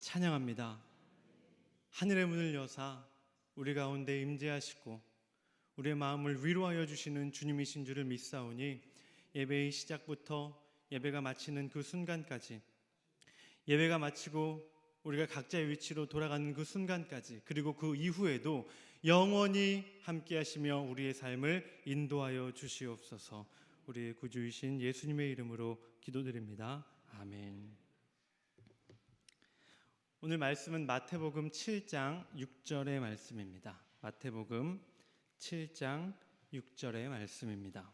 찬양합니다. 하늘의 문을 여사 우리 가운데 임재하시고 우리의 마음을 위로하여 주시는 주님이신 줄을 믿사오니 예배의 시작부터 예배가 마치는 그 순간까지, 예배가 마치고 우리가 각자의 위치로 돌아가는 그 순간까지, 그리고 그 이후에도 영원히 함께 하시며 우리의 삶을 인도하여 주시옵소서. 우리의 구주이신 예수님의 이름으로 기도드립니다. 아멘. 오늘 말씀은 마태복음 7장 6절의 말씀입니다. 마태복음 7장 6절의 말씀입니다.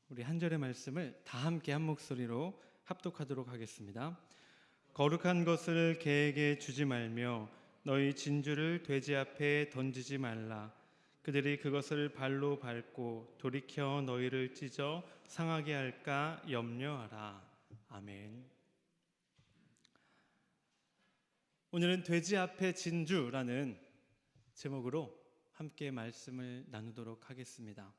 우리 한 절의 말씀을 다 함께 한 목소리로 합독하도록 하겠습니다. 거룩한 것을 개에게 주지 말며 너희 진주를 돼지 앞에 던지지 말라. 그들이 그것을 발로 밟고 돌이켜 너희를 찢어 상하게 할까 염려하라. 아멘. 오늘은 돼지 앞에 진주라는 제목으로 함께 말씀을 나누도록 하겠습니다.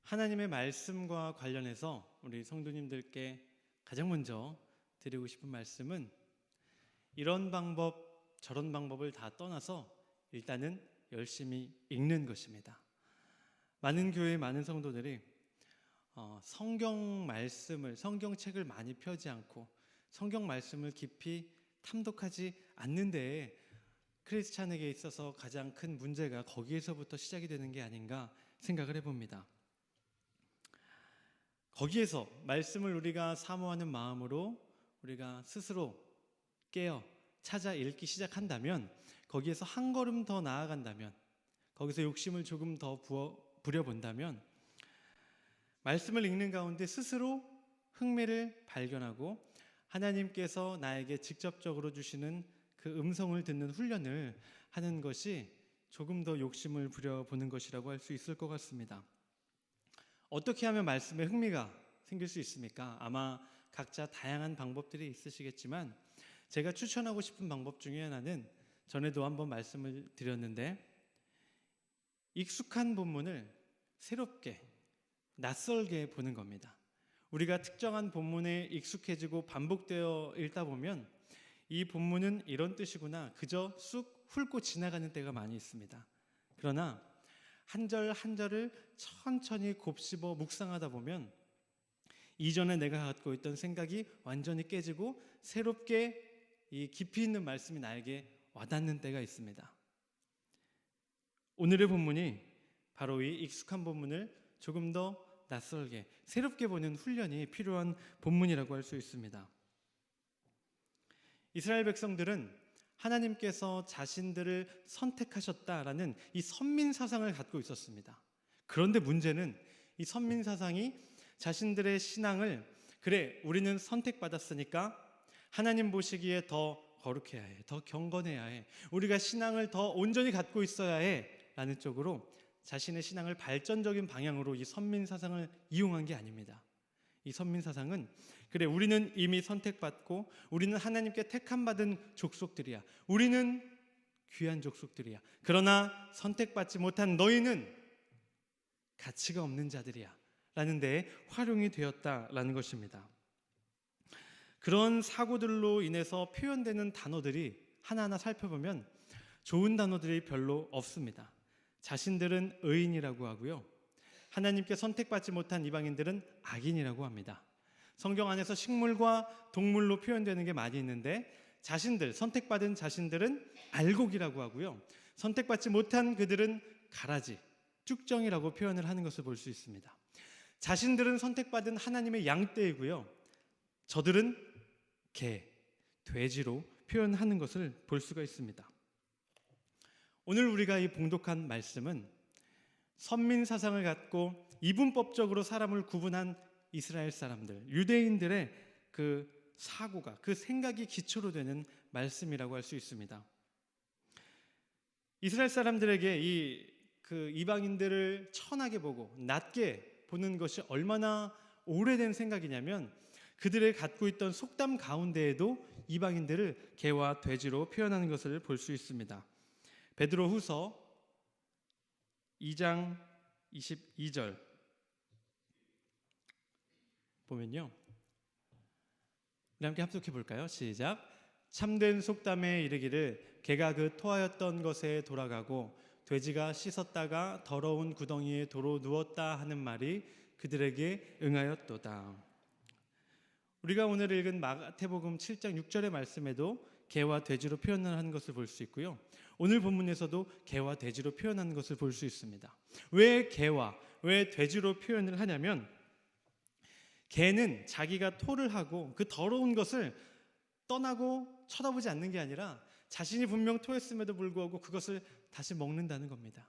하나님의 말씀과 관련해서 우리 성도님들께 가장 먼저 드리고 싶은 말씀은 이런 방법 저런 방법을 다 떠나서 일단은 열심히 읽는 것입니다. 많은 교회의 많은 성도들이 성경책을 많이 펴지 않고 성경 말씀을 깊이 탐독하지 않는 데에 크리스찬에게 있어서 가장 큰 문제가 거기에서부터 시작이 되는 게 아닌가 생각을 해봅니다. 거기에서 말씀을 우리가 사모하는 마음으로 우리가 스스로 깨어 찾아 읽기 시작한다면, 거기에서 한 걸음 더 나아간다면, 거기서 욕심을 조금 더 부려본다면 말씀을 읽는 가운데 스스로 흥미를 발견하고 하나님께서 나에게 직접적으로 주시는 그 음성을 듣는 훈련을 하는 것이 조금 더 욕심을 부려보는 것이라고 할 수 있을 것 같습니다. 어떻게 하면 말씀에 흥미가 생길 수 있습니까? 아마 각자 다양한 방법들이 있으시겠지만 제가 추천하고 싶은 방법 중에 하나는 전에도 한번 말씀을 드렸는데, 익숙한 본문을 새롭게 낯설게 보는 겁니다. 우리가 특정한 본문에 익숙해지고 반복되어 읽다 보면 이 본문은 이런 뜻이구나 그저 쑥 훑고 지나가는 때가 많이 있습니다. 그러나 한 절 한 절을 천천히 곱씹어 묵상하다 보면 이전에 내가 갖고 있던 생각이 완전히 깨지고 새롭게 이 깊이 있는 말씀이 나에게 와닿는 때가 있습니다. 오늘의 본문이 바로 이 익숙한 본문을 조금 더 낯설게 새롭게 보는 훈련이 필요한 본문이라고 할 수 있습니다. 이스라엘 백성들은 하나님께서 자신들을 선택하셨다라는 이 선민 사상을 갖고 있었습니다. 그런데 문제는 이 선민 사상이 자신들의 신앙을, 그래 우리는 선택받았으니까 하나님 보시기에 더 거룩해야 해, 더 경건해야 해, 우리가 신앙을 더 온전히 갖고 있어야 해 라는 쪽으로 자신의 신앙을 발전적인 방향으로 이 선민 사상을 이용한 게 아닙니다. 이 선민 사상은 그래 우리는 이미 선택받고 우리는 하나님께 택함받은 족속들이야, 우리는 귀한 족속들이야, 그러나 선택받지 못한 너희는 가치가 없는 자들이야 라는 데에 활용이 되었다라는 것입니다. 그런 사고들로 인해서 표현되는 단어들이 하나하나 살펴보면 좋은 단어들이 별로 없습니다. 자신들은 의인이라고 하고요, 하나님께 선택받지 못한 이방인들은 악인이라고 합니다. 성경 안에서 식물과 동물로 표현되는 게 많이 있는데 선택받은 자신들은 알곡이라고 하고요, 선택받지 못한 그들은 가라지, 쭉정이라고 표현을 하는 것을 볼 수 있습니다. 자신들은 선택받은 하나님의 양떼이고요, 저들은 개, 돼지로 표현하는 것을 볼 수가 있습니다. 오늘 우리가 이 봉독한 말씀은 선민 사상을 갖고 이분법적으로 사람을 구분한 이스라엘 사람들, 유대인들의 그 사고가, 그 생각이 기초로 되는 말씀이라고 할 수 있습니다. 이스라엘 사람들에게 그 이방인들을 천하게 보고 낮게 보는 것이 얼마나 오래된 생각이냐면, 그들의 갖고 있던 속담 가운데에도 이방인들을 개와 돼지로 표현하는 것을 볼 수 있습니다. 베드로후서 2장 22절 보면요, 우리 함께 합독해 볼까요? 시작. 참된 속담에 이르기를 개가 그 토하였던 것에 돌아가고 돼지가 씻었다가 더러운 구덩이에 도로 누웠다 하는 말이 그들에게 응하였도다. 우리가 오늘 읽은 마태복음 7장 6절의 말씀에도 개와 돼지로 표현을 한 것을 볼 수 있고요, 오늘 본문에서도 개와 돼지로 표현한 것을 볼 수 있습니다. 왜 개와 왜 돼지로 표현을 하냐면, 개는 자기가 토를 하고 그 더러운 것을 떠나고 쳐다보지 않는 게 아니라 자신이 분명 토했음에도 불구하고 그것을 다시 먹는다는 겁니다.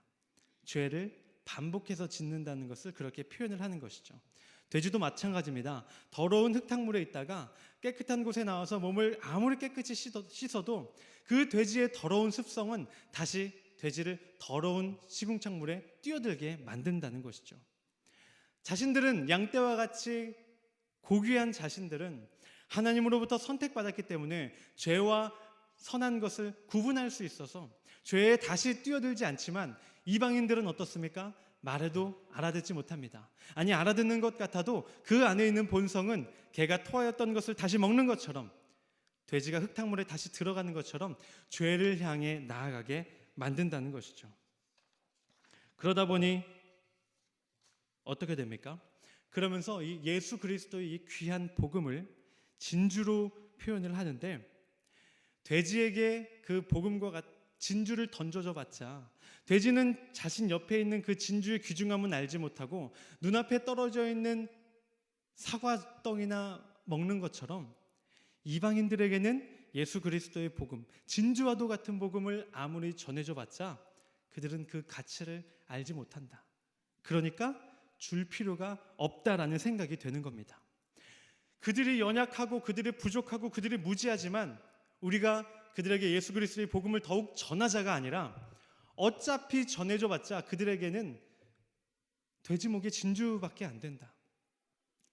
죄를 반복해서 짓는다는 것을 그렇게 표현을 하는 것이죠. 돼지도 마찬가지입니다. 더러운 흙탕물에 있다가 깨끗한 곳에 나와서 몸을 아무리 깨끗이 씻어도 그 돼지의 더러운 습성은 다시 돼지를 더러운 시궁창물에 뛰어들게 만든다는 것이죠. 자신들은 양떼와 같이 고귀한 자신들은 하나님으로부터 선택받았기 때문에 죄와 선한 것을 구분할 수 있어서 죄에 다시 뛰어들지 않지만, 이방인들은 어떻습니까? 말해도 알아듣지 못합니다. 아니, 알아듣는 것 같아도 그 안에 있는 본성은 개가 토하였던 것을 다시 먹는 것처럼, 돼지가 흙탕물에 다시 들어가는 것처럼 죄를 향해 나아가게 만든다는 것이죠. 그러다 보니 어떻게 됩니까? 그러면서 이 예수 그리스도의 이 귀한 복음을 진주로 표현을 하는데, 돼지에게 그 복음과 진주를 던져줘 봤자 돼지는 자신 옆에 있는 그 진주의 귀중함은 알지 못하고 눈앞에 떨어져 있는 사과덩이나 먹는 것처럼, 이방인들에게는 예수 그리스도의 복음, 진주와도 같은 복음을 아무리 전해줘 봤자 그들은 그 가치를 알지 못한다. 그러니까 줄 필요가 없다라는 생각이 되는 겁니다. 그들이 연약하고 그들이 부족하고 그들이 무지하지만 우리가 그들에게 예수 그리스도의 복음을 더욱 전하자가 아니라, 어차피 전해줘 봤자 그들에게는 돼지목의 진주밖에 안 된다,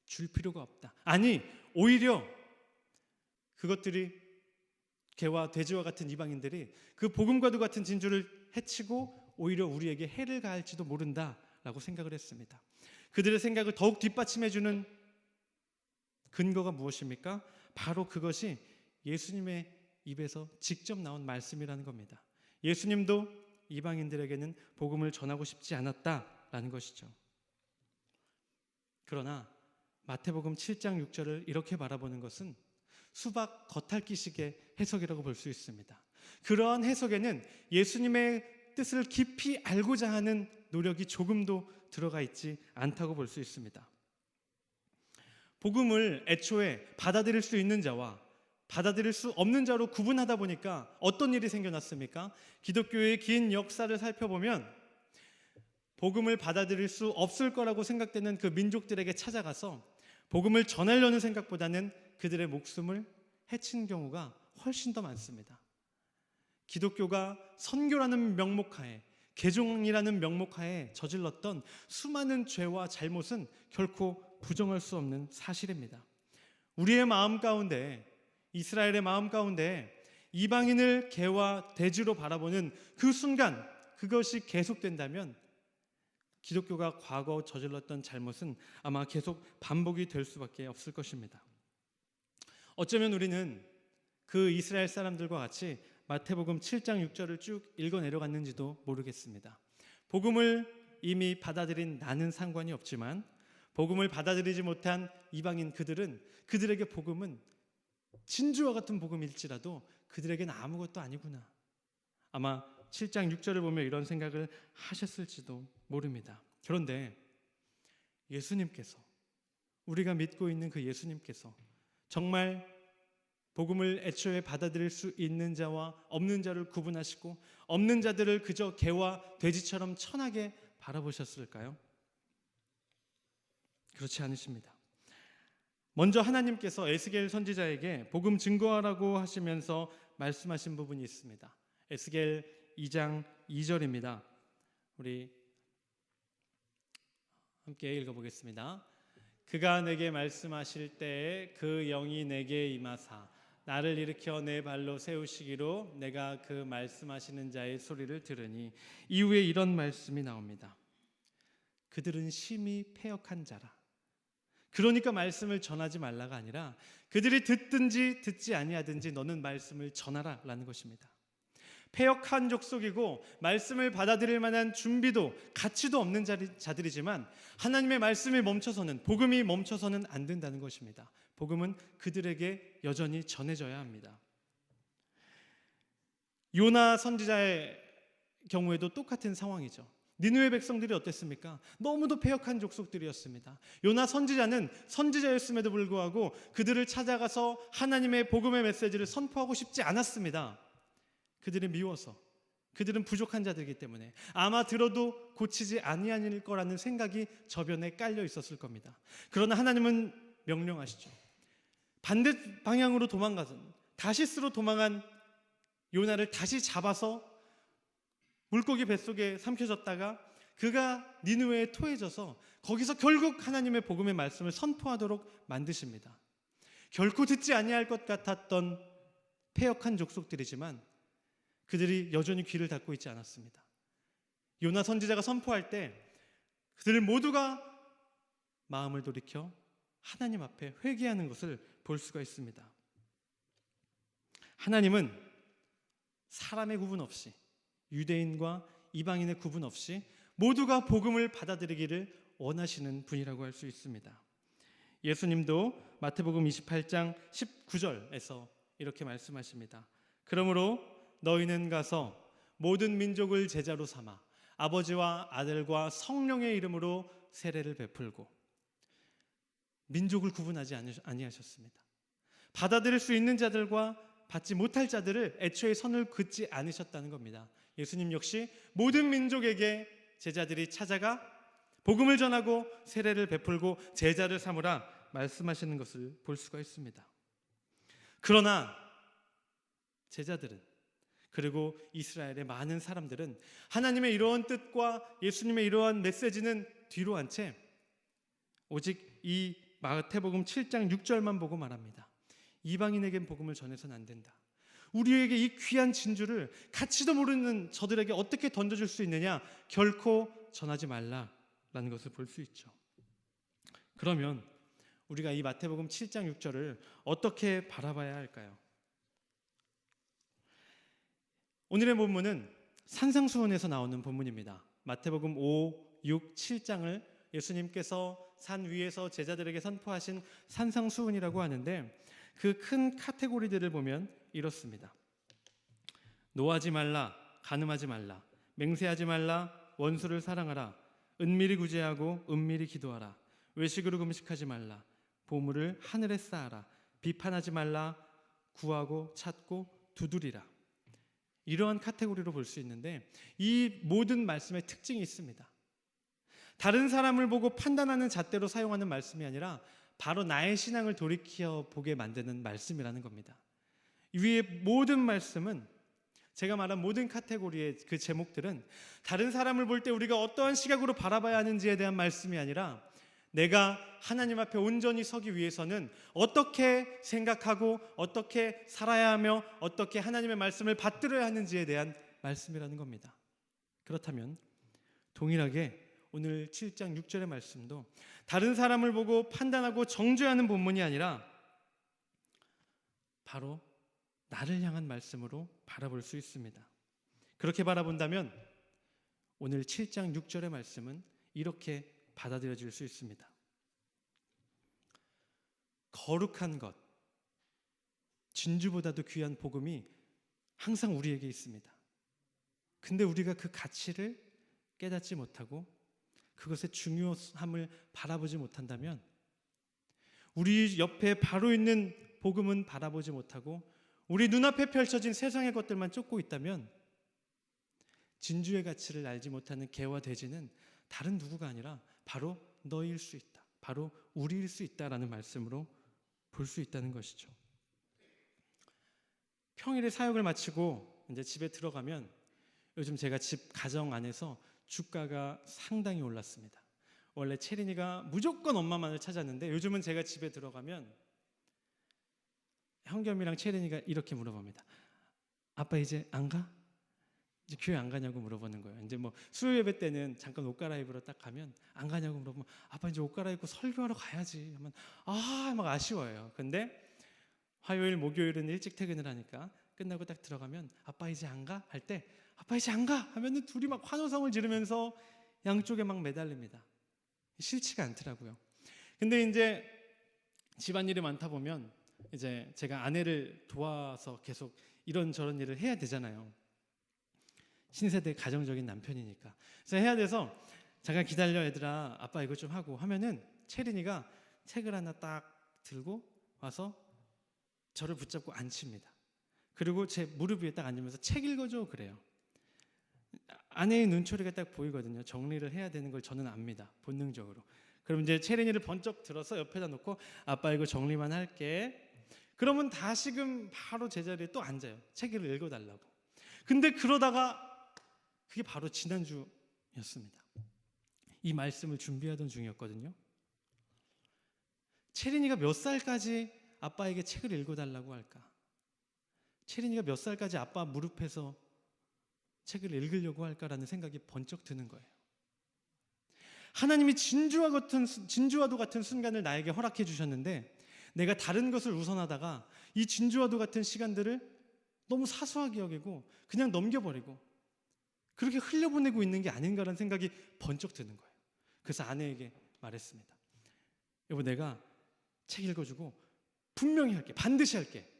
줄 필요가 없다. 아니, 오히려 그것들이, 개와 돼지와 같은 이방인들이 그 복음과도 같은 진주를 해치고 오히려 우리에게 해를 가할지도 모른다라고 생각을 했습니다. 그들의 생각을 더욱 뒷받침해주는 근거가 무엇입니까? 바로 그것이 예수님의 입에서 직접 나온 말씀이라는 겁니다. 예수님도 이방인들에게는 복음을 전하고 싶지 않았다라는 것이죠. 그러나 마태복음 7장 6절을 이렇게 바라보는 것은 수박 겉핥기식의 해석이라고 볼 수 있습니다. 그러한 해석에는 예수님의 뜻을 깊이 알고자 하는 노력이 조금도 들어가 있지 않다고 볼 수 있습니다. 복음을 애초에 받아들일 수 있는 자와 받아들일 수 없는 자로 구분하다 보니까 어떤 일이 생겨났습니까? 기독교의 긴 역사를 살펴보면 복음을 받아들일 수 없을 거라고 생각되는 그 민족들에게 찾아가서 복음을 전하려는 생각보다는 그들의 목숨을 해친 경우가 훨씬 더 많습니다. 기독교가 선교라는 명목하에, 개종이라는 명목하에 저질렀던 수많은 죄와 잘못은 결코 부정할 수 없는 사실입니다. 우리의 마음 가운데, 이스라엘의 마음 가운데 이방인을 개와 돼지로 바라보는 그 순간, 그것이 계속된다면 기독교가 과거 저질렀던 잘못은 아마 계속 반복이 될 수밖에 없을 것입니다. 어쩌면 우리는 그 이스라엘 사람들과 같이 마태복음 7장 6절을 쭉 읽어 내려갔는지도 모르겠습니다. 복음을 이미 받아들인 나는 상관이 없지만 복음을 받아들이지 못한 이방인 그들에게 복음은 진주와 같은 복음일지라도 그들에게는 아무것도 아니구나. 아마 7장 6절을 보면 이런 생각을 하셨을지도 모릅니다. 그런데 예수님께서, 우리가 믿고 있는 그 예수님께서 정말 복음을 애초에 받아들일 수 있는 자와 없는 자를 구분하시고 없는 자들을 그저 개와 돼지처럼 천하게 바라보셨을까요? 그렇지 않으십니다. 먼저 하나님께서 에스겔 선지자에게 복음 증거하라고 하시면서 말씀하신 부분이 있습니다. 에스겔 2장 2절입니다. 우리 함께 읽어보겠습니다. 그가 내게 말씀하실 때에 그 영이 내게 임하사 나를 일으켜 내 발로 세우시기로 내가 그 말씀하시는 자의 소리를 들으니 이후에 이런 말씀이 나옵니다. 그들은 심히 패역한 자라. 그러니까 말씀을 전하지 말라가 아니라 그들이 듣든지 듣지 아니하든지 너는 말씀을 전하라 라는 것입니다. 패역한 족속이고 말씀을 받아들일 만한 준비도 가치도 없는 자들이지만 하나님의 말씀이 멈춰서는, 복음이 멈춰서는 안 된다는 것입니다. 복음은 그들에게 여전히 전해져야 합니다. 요나 선지자의 경우에도 똑같은 상황이죠. 니느웨 백성들이 어땠습니까? 너무도 패역한 족속들이었습니다. 요나 선지자는 선지자였음에도 불구하고 그들을 찾아가서 하나님의 복음의 메시지를 선포하고 싶지 않았습니다. 그들이 미워서, 그들은 부족한 자들이기 때문에 아마 들어도 고치지 아니할 거라는 생각이 저변에 깔려 있었을 겁니다. 그러나 하나님은 명령하시죠. 반대 방향으로 도망가서 다시스로 도망한 요나를 다시 잡아서 물고기 뱃속에 삼켜졌다가 그가 니느웨에 토해져서 거기서 결국 하나님의 복음의 말씀을 선포하도록 만드십니다. 결코 듣지 아니할 것 같았던 패역한 족속들이지만 그들이 여전히 귀를 닫고 있지 않았습니다. 요나 선지자가 선포할 때 그들 모두가 마음을 돌이켜 하나님 앞에 회개하는 것을 볼 수가 있습니다. 하나님은 사람의 구분 없이, 유대인과 이방인의 구분 없이 모두가 복음을 받아들이기를 원하시는 분이라고 할 수 있습니다. 예수님도 마태복음 28장 19절에서 이렇게 말씀하십니다. 그러므로 너희는 가서 모든 민족을 제자로 삼아 아버지와 아들과 성령의 이름으로 세례를 베풀고. 민족을 구분하지 아니하셨습니다. 받아들일 수 있는 자들과 받지 못할 자들을 애초에 선을 긋지 않으셨다는 겁니다. 예수님 역시 모든 민족에게 제자들이 찾아가 복음을 전하고 세례를 베풀고 제자를 삼으라 말씀하시는 것을 볼 수가 있습니다. 그러나 제자들은, 그리고 이스라엘의 많은 사람들은 하나님의 이러한 뜻과 예수님의 이러한 메시지는 뒤로 한 채 오직 이 마태복음 7장 6절만 보고 말합니다. 이방인에겐 복음을 전해서는 안 된다. 우리에게 이 귀한 진주를 가치도 모르는 저들에게 어떻게 던져줄 수 있느냐? 결코 전하지 말라라는 것을 볼 수 있죠. 그러면 우리가 이 마태복음 7장 6절을 어떻게 바라봐야 할까요? 오늘의 본문은 산상수훈에서 나오는 본문입니다. 마태복음 5, 6, 7장을 예수님께서 산 위에서 제자들에게 선포하신 산상수훈이라고 하는데 그 큰 카테고리들을 보면 이렇습니다. 노하지 말라, 간음하지 말라, 맹세하지 말라, 원수를 사랑하라, 은밀히 구제하고 은밀히 기도하라, 외식으로 금식하지 말라, 보물을 하늘에 쌓아라, 비판하지 말라, 구하고 찾고 두드리라. 이러한 카테고리로 볼 수 있는데 이 모든 말씀에 특징이 있습니다. 다른 사람을 보고 판단하는 잣대로 사용하는 말씀이 아니라 바로 나의 신앙을 돌이켜 보게 만드는 말씀이라는 겁니다. 위의 모든 말씀은, 제가 말한 모든 카테고리의 그 제목들은 다른 사람을 볼 때 우리가 어떠한 시각으로 바라봐야 하는지에 대한 말씀이 아니라 내가 하나님 앞에 온전히 서기 위해서는 어떻게 생각하고 어떻게 살아야 하며 어떻게 하나님의 말씀을 받들어야 하는지에 대한 말씀이라는 겁니다. 그렇다면 동일하게 오늘 7장 6절의 말씀도 다른 사람을 보고 판단하고 정죄하는 본문이 아니라 바로 나를 향한 말씀으로 바라볼 수 있습니다. 그렇게 바라본다면 오늘 7장 6절의 말씀은 이렇게 받아들여질 수 있습니다. 거룩한 것, 진주보다도 귀한 복음이 항상 우리에게 있습니다. 근데 우리가 그 가치를 깨닫지 못하고 그것의 중요함을 바라보지 못한다면, 우리 옆에 바로 있는 복음은 바라보지 못하고 우리 눈앞에 펼쳐진 세상의 것들만 쫓고 있다면 진주의 가치를 알지 못하는 개와 돼지는 다른 누구가 아니라 바로 너일 수 있다, 바로 우리일 수 있다라는 말씀으로 볼 수 있다는 것이죠. 평일에 사역을 마치고 이제 집에 들어가면 요즘 제가 집 가정 안에서 주가가 상당히 올랐습니다. 원래 채린이가 무조건 엄마만을 찾았는데 요즘은 제가 집에 들어가면 형겸이랑 채린이가 이렇게 물어봅니다. 아빠 이제 안 가? 이제 교회 안 가냐고 물어보는 거예요. 이제 뭐 수요 예배 때는 잠깐 옷 갈아입으러 딱 가면 안 가냐고 물어보면 아빠 이제 옷 갈아입고 설교하러 가야지 하면 막 아쉬워요. 근데 화요일 목요일은 일찍 퇴근을 하니까 끝나고 딱 들어가면 아빠 이제 안 가? 할 때 아빠 이제 안 가? 하면은 둘이 막 환호성을 지르면서 양쪽에 막 매달립니다. 싫지가 않더라고요. 근데 이제 집안일이 많다 보면 이제 제가 아내를 도와서 계속 이런저런 일을 해야 되잖아요. 신세대 가정적인 남편이니까. 그래서 해야 돼서 잠깐 기다려 얘들아 아빠 이거 좀 하고 하면은 채린이가 책을 하나 딱 들고 와서 저를 붙잡고 앉힙니다. 그리고 제 무릎 위에 딱 앉으면서 책 읽어줘 그래요. 아내의 눈초리가 딱 보이거든요. 정리를 해야 되는 걸 저는 압니다. 본능적으로. 그럼 이제 채린이를 번쩍 들어서 옆에다 놓고 아빠 이거 정리만 할게. 그러면 다시금 바로 제자리에 또 앉아요. 책을 읽어달라고. 근데 그러다가 그게 바로 지난주였습니다. 이 말씀을 준비하던 중이었거든요. 채린이가 몇 살까지 아빠에게 책을 읽어달라고 할까? 채린이가 몇 살까지 아빠 무릎에서 책을 읽으려고 할까라는 생각이 번쩍 드는 거예요. 하나님이 진주와도 같은 순간을 나에게 허락해 주셨는데 내가 다른 것을 우선하다가 이 진주와도 같은 시간들을 너무 사소하게 여기고 그냥 넘겨버리고 그렇게 흘려보내고 있는 게 아닌가라는 생각이 번쩍 드는 거예요. 그래서 아내에게 말했습니다. 여보 내가 책 읽어주고 분명히 할게. 반드시 할게.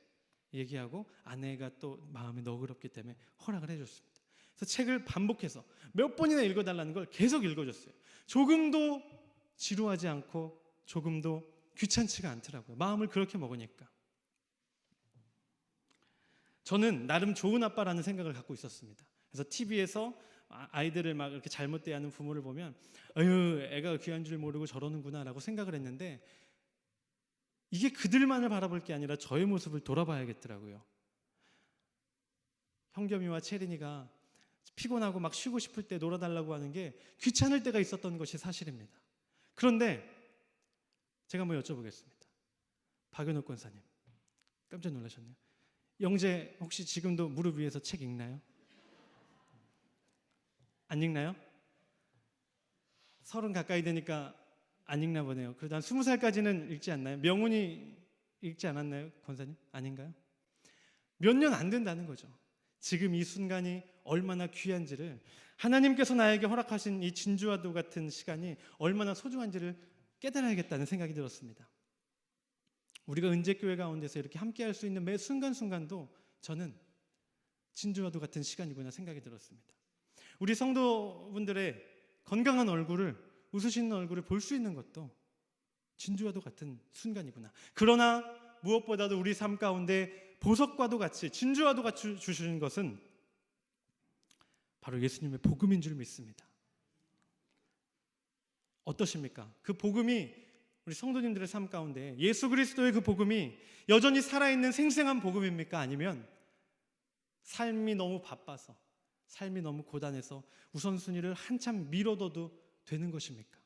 얘기하고 아내가 또 마음이 너그럽기 때문에 허락을 해줬습니다. 그래서 책을 반복해서 몇 번이나 읽어달라는 걸 계속 읽어줬어요. 조금도 지루하지 않고 조금도 귀찮지가 않더라고요. 마음을 그렇게 먹으니까. 저는 나름 좋은 아빠라는 생각을 갖고 있었습니다. 그래서 TV에서 아이들을 막 이렇게 잘못 대하는 부모를 보면 아유 애가 귀한 줄 모르고 저러는구나 라고 생각을 했는데 이게 그들만을 바라볼 게 아니라 저의 모습을 돌아봐야겠더라고요. 형겸이와 채린이가 피곤하고 막 쉬고 싶을 때 놀아달라고 하는 게 귀찮을 때가 있었던 것이 사실입니다. 그런데 제가 한번 여쭤보겠습니다. 박연옥 권사님 깜짝 놀라셨네요. 영재 혹시 지금도 무릎 위에서 책 읽나요? 안 읽나요? 30 가까이 되니까 안 읽나 보네요. 그래도 한 20살까지는 읽지 않나요? 명훈이 읽지 않았나요? 권사님? 아닌가요? 몇 년 안 된다는 거죠. 지금 이 순간이 얼마나 귀한지를 하나님께서 나에게 허락하신 이 진주와도 같은 시간이 얼마나 소중한지를 깨달아야겠다는 생각이 들었습니다. 우리가 은재교회 가운데서 이렇게 함께할 수 있는 매 순간순간도 저는 진주와도 같은 시간이구나 생각이 들었습니다. 우리 성도분들의 건강한 얼굴을 웃으시는 얼굴을 볼 수 있는 것도 진주와도 같은 순간이구나. 그러나 무엇보다도 우리 삶 가운데 보석과도 같이 진주와도 같이 주시는 것은 바로 예수님의 복음인 줄 믿습니다. 어떠십니까? 그 복음이 우리 성도님들의 삶 가운데 예수 그리스도의 그 복음이 여전히 살아있는 생생한 복음입니까? 아니면 삶이 너무 바빠서 삶이 너무 고단해서 우선순위를 한참 미뤄둬도 되는 것입니까?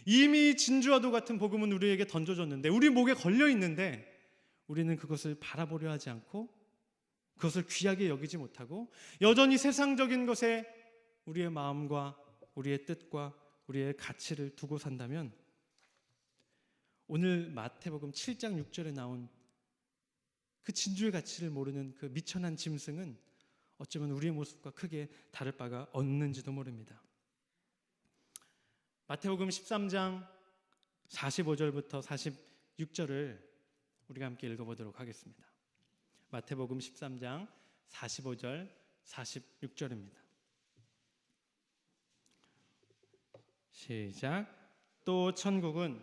이미 진주와도 같은 복음은 우리에게 던져졌는데 우리 목에 걸려있는데 우리는 그것을 바라보려 하지 않고 그것을 귀하게 여기지 못하고 여전히 세상적인 것에 우리의 마음과 우리의 뜻과 우리의 가치를 두고 산다면 오늘 마태복음 7장 6절에 나온 그 진주의 가치를 모르는 그 미천한 짐승은 어쩌면 우리의 모습과 크게 다를 바가 없는지도 모릅니다. 마태복음 13장 45절부터 46절을 우리가 함께 읽어보도록 하겠습니다. 마태복음 13장 45절 46절입니다. 시작. 또 천국은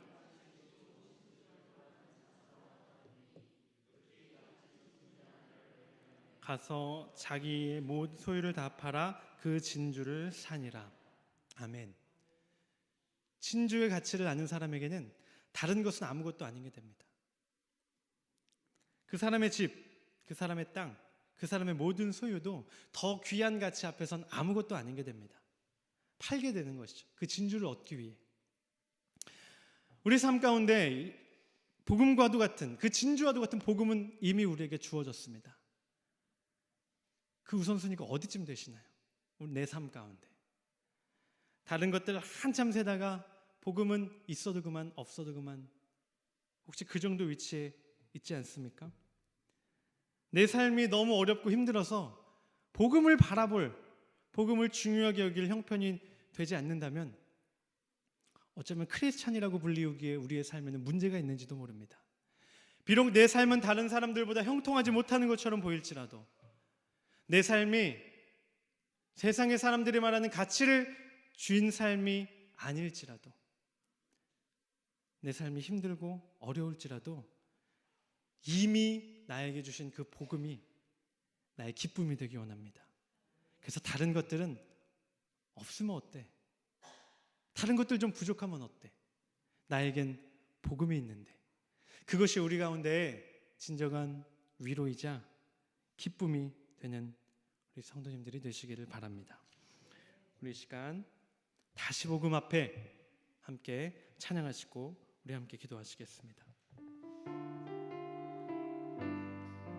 가서 자기의 모든 소유를 다 팔아 그 진주를 사니라. 아멘. 진주의 가치를 아는 사람에게는 다른 것은 아무것도 아닌 게 됩니다. 그 사람의 집, 그 사람의 땅, 그 사람의 모든 소유도 더 귀한 가치 앞에선 아무것도 아닌 게 됩니다. 팔게 되는 것이죠. 그 진주를 얻기 위해. 우리 삶 가운데 복음과도 같은, 그 진주와도 같은 복음은 이미 우리에게 주어졌습니다. 그 우선순위가 어디쯤 되시나요? 내 삶 가운데. 다른 것들 한참 세다가 복음은 있어도 그만, 없어도 그만. 혹시 그 정도 위치에 있지 않습니까? 내 삶이 너무 어렵고 힘들어서 복음을 바라볼, 복음을 중요하게 여길 형편이 되지 않는다면 어쩌면 크리스찬이라고 불리우기에 우리의 삶에는 문제가 있는지도 모릅니다. 비록 내 삶은 다른 사람들보다 형통하지 못하는 것처럼 보일지라도, 내 삶이 세상의 사람들이 말하는 가치를 쥔 삶이 아닐지라도, 내 삶이 힘들고 어려울지라도 이미 나에게 주신 그 복음이 나의 기쁨이 되기 원합니다. 그래서 다른 것들은 없으면 어때? 다른 것들 좀 부족하면 어때? 나에겐 복음이 있는데, 그것이 우리 가운데 진정한 위로이자 기쁨이 되는 우리 성도님들이 되시기를 바랍니다. 우리 이 시간 다시 복음 앞에 함께 찬양하시고 우리 함께 기도하시겠습니다.